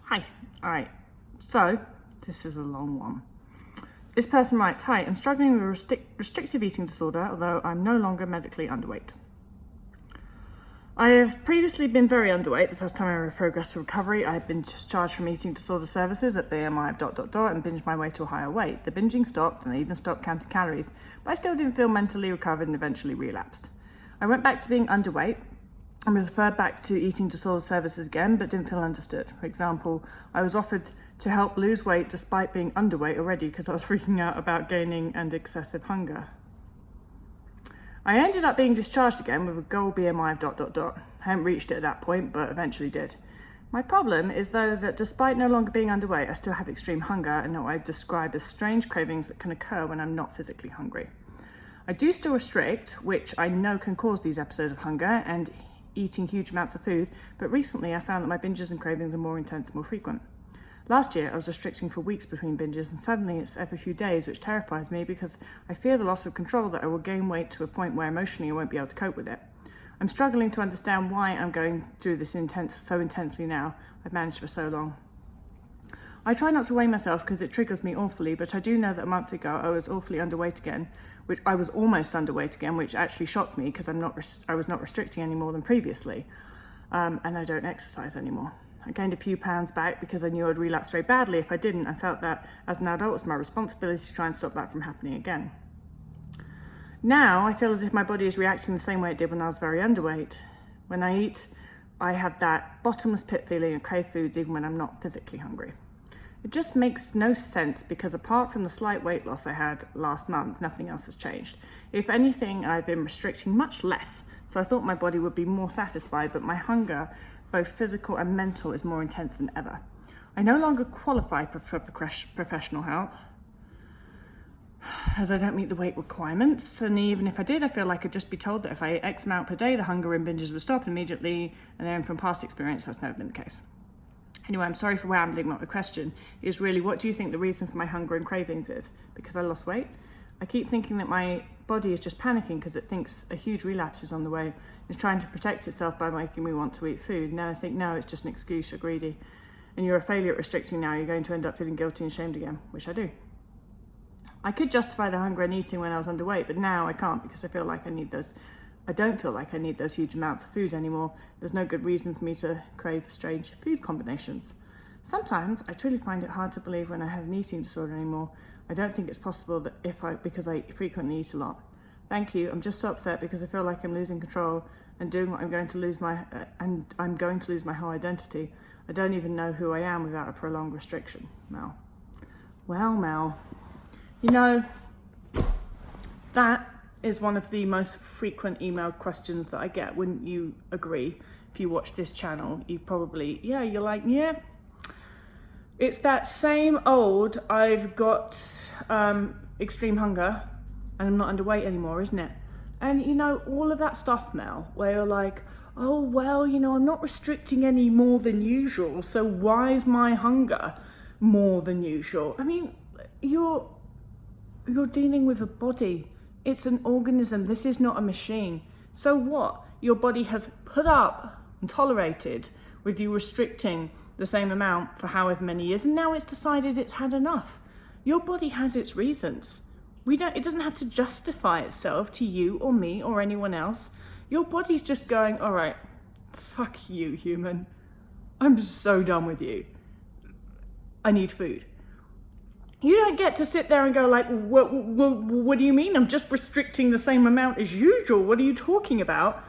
Hi. All right. So, this is a long one. This person writes, "Hi, I'm struggling with restrictive eating disorder, although I'm no longer medically underweight. I have previously been very underweight. The first time I ever progressed with recovery, I had been discharged from eating disorder services at BMI ... and binged my way to a higher weight. The binging stopped and I even stopped counting calories, but I still didn't feel mentally recovered and eventually relapsed. I went back to being underweight and was referred back to eating disorder services again, but didn't feel understood. For example, I was offered to help lose weight despite being underweight already because I was freaking out about gaining and excessive hunger. I ended up being discharged again with a goal BMI of ... I hadn't reached it at that point, but eventually did. My problem is, though, that despite no longer being underweight, I still have extreme hunger and what I describe as strange cravings that can occur when I'm not physically hungry. I do still restrict, which I know can cause these episodes of hunger and eating huge amounts of food, but recently I found that my binges and cravings are more intense and more frequent. Last year, I was restricting for weeks between binges, and suddenly it's every few days, which terrifies me because I fear the loss of control, that I will gain weight to a point where emotionally I won't be able to cope with it. I'm struggling to understand why I'm going through this so intensely now. I've managed for so long. I try not to weigh myself because it triggers me awfully, but I do know that a month ago I was awfully underweight again, which I was almost underweight again, which actually shocked me because I was not restricting any more than previously, and I don't exercise anymore. I gained a few pounds back because I knew I'd relapse very badly if I didn't. I felt that as an adult it was my responsibility to try and stop that from happening again. Now I feel as if my body is reacting the same way it did when I was very underweight. When I eat, I have that bottomless pit feeling and crave foods even when I'm not physically hungry. It just makes no sense because apart from the slight weight loss I had last month, nothing else has changed. If anything, I've been restricting much less, so I thought my body would be more satisfied, but my hunger, both physical and mental, is more intense than ever. I no longer qualify for professional help, as I don't meet the weight requirements, and even if I did, I feel like I'd just be told that if I ate X amount per day, the hunger and binges would stop immediately, and then from past experience, that's never been the case. Anyway, I'm sorry for rambling, but the question is really, what do you think the reason for my hunger and cravings is? Because I lost weight? I keep thinking that my body is just panicking because it thinks a huge relapse is on the way. It's trying to protect itself by making me want to eat food. Now I think, no, it's just an excuse, you're greedy. And you're a failure at restricting now, you're going to end up feeling guilty and shamed again, which I do. I could justify the hunger and eating when I was underweight, but now I can't because I don't feel like I need those huge amounts of food anymore. There's no good reason for me to crave strange food combinations. Sometimes I truly find it hard to believe when I have an eating disorder anymore. I don't think it's possible that because I frequently eat a lot. Thank you. I'm just so upset because I feel like I'm losing control and doing what I'm going to lose my whole identity. I don't even know who I am without a prolonged restriction. Mel. Well, Mel, you know, that is one of the most frequent email questions that I get. Wouldn't you agree? If you watch this channel, you probably, you're like, yeah. It's that same old, I've got extreme hunger and I'm not underweight anymore, isn't it? And you know, all of that stuff, Mel, where you're like, oh, well, you know, I'm not restricting any more than usual, so why is my hunger more than usual? I mean, you're dealing with a body. It's an organism. This is not a machine. So what? Your body has put up and tolerated with you restricting the same amount for however many years, and now it's decided it's had enough. Your body has its reasons. It doesn't have to justify itself to you or me or anyone else. Your body's just going, all right, fuck you, human. I'm so done with you. I need food. You don't get to sit there and go like, what do you mean? I'm just restricting the same amount as usual. What are you talking about?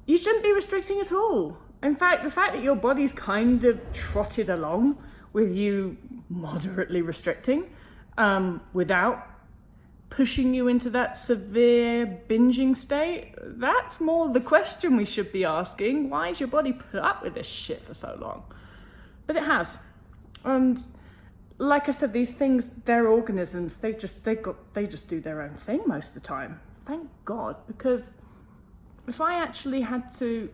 You shouldn't be restricting at all. In fact, the fact that your body's kind of trotted along with you moderately restricting without pushing you into that severe binging state, that's more the question we should be asking. Why has your body put up with this shit for so long? But it has. And like I said, these things, they're organisms. They just do their own thing most of the time. Thank God, because if I actually had to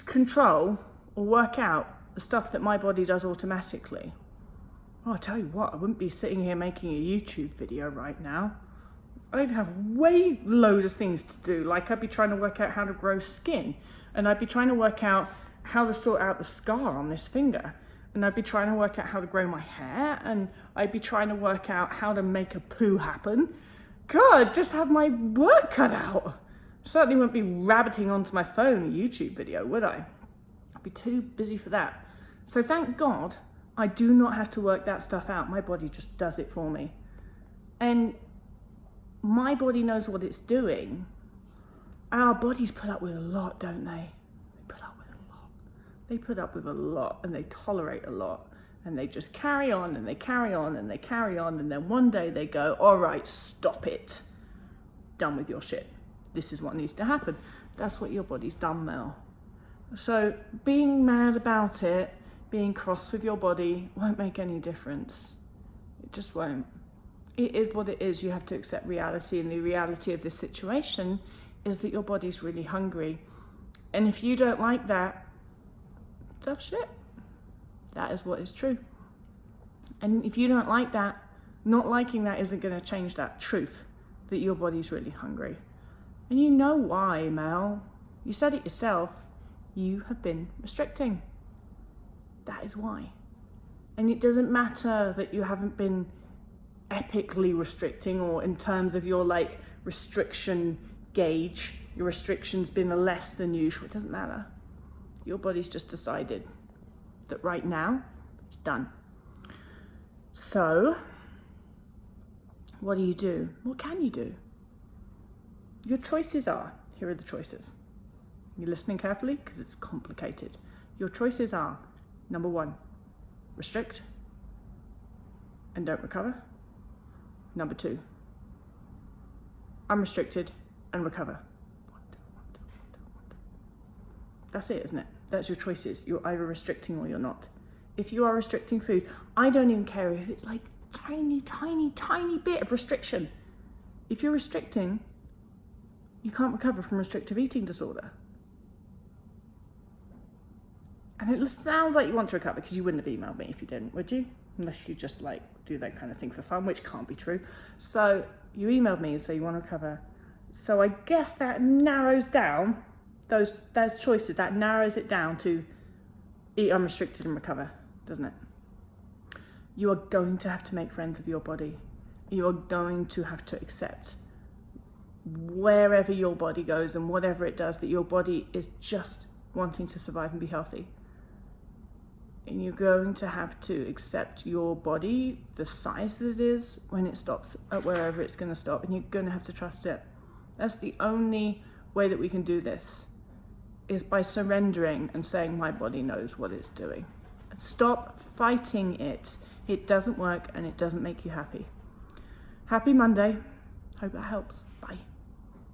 control or work out the stuff that my body does automatically, oh, I tell you what, I wouldn't be sitting here making a YouTube video right now. I'd have way loads of things to do. Like I'd be trying to work out how to grow skin, and I'd be trying to work out how to sort out the scar on this finger. And I'd be trying to work out how to grow my hair, and I'd be trying to work out how to make a poo happen. God, just have my work cut out. Certainly wouldn't be rabbiting onto my phone a YouTube video, would I? I'd be too busy for that. So thank God I do not have to work that stuff out. My body just does it for me. And my body knows what it's doing. Our bodies put up with a lot, don't they? They put up with a lot. They put up with a lot, and they tolerate a lot. And they just carry on, and they carry on, and they carry on. And then one day they go, all right, stop it. Done with your shit. This is what needs to happen. That's what your body's done, Mel. So being mad about it, being cross with your body won't make any difference. It just won't. It is what it is. You have to accept reality, and the reality of this situation is that your body's really hungry. And if you don't like that, tough shit. That is what is true. And if you don't like that, not liking that isn't going to change that truth that your body's really hungry. And you know why, Mel. You said it yourself. You have been restricting. That is why. And it doesn't matter that you haven't been epically restricting, or in terms of your restriction gauge, your restriction's been less than usual. It doesn't matter. Your body's just decided that right now it's done. So what do you do? What can you do? Your choices are, here are the choices. You're listening carefully because it's complicated. Your choices are, number 1, restrict and don't recover. Number 2, unrestricted and recover. That's it, isn't it? That's your choices. You're either restricting or you're not. If you are restricting food, I don't even care if it's tiny, tiny, tiny bit of restriction. If you're restricting, you can't recover from restrictive eating disorder. And it sounds like you want to recover, because you wouldn't have emailed me if you didn't, would you? Unless you just do that kind of thing for fun, which can't be true. So you emailed me and say you want to recover. So I guess that narrows down those choices. That narrows it down to eat unrestricted and recover, doesn't it? You are going to have to make friends with your body. You are going to have to accept wherever your body goes and whatever it does, that your body is just wanting to survive and be healthy. And you're going to have to accept your body, the size that it is, when it stops at wherever it's going to stop, and you're going to have to trust it. That's the only way that we can do this, is by surrendering and saying, my body knows what it's doing. Stop fighting it. It doesn't work and it doesn't make you happy. Happy Monday. Hope that helps. Bye.